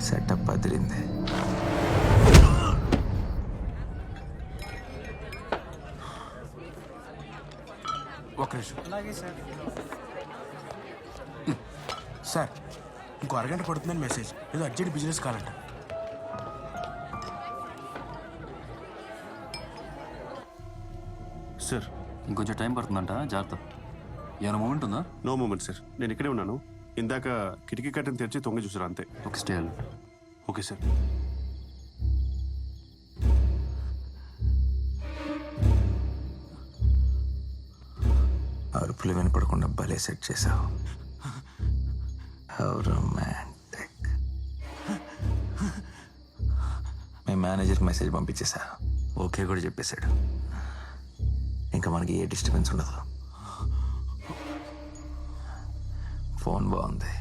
Setup అదిరింది. ఒక నిమిషం. అలాగే సార్. సార్ ఇంకో అరగంట పడుతుందని మెసేజ్. ఏదో అర్జెంట్ బిజినెస్ కావాలంట. సార్ ఇంకొంచెం టైం పడుతుందంట, జాగ్రత్త. ఏమైనా మూమెంట్ ఉందా? నో మూమెంట్ సార్, నేను ఇక్కడే ఉన్నాను. ఇందాక కిటికీ కట్టని తెరిచి తొంగి చూసారు అంతే. ఒక స్టేల్. Okay sir. అరుపులు వినపడకుండా భలే సెట్ చేసావు. How romantic. మీ మేనేజర్కి మెసేజ్ పంపించేసా, ఓకే కూడా చెప్పేశాడు. ఇంకా మనకి ఏ డిస్టర్బెన్స్ ఉండదు. ఫోన్ బాగుంది.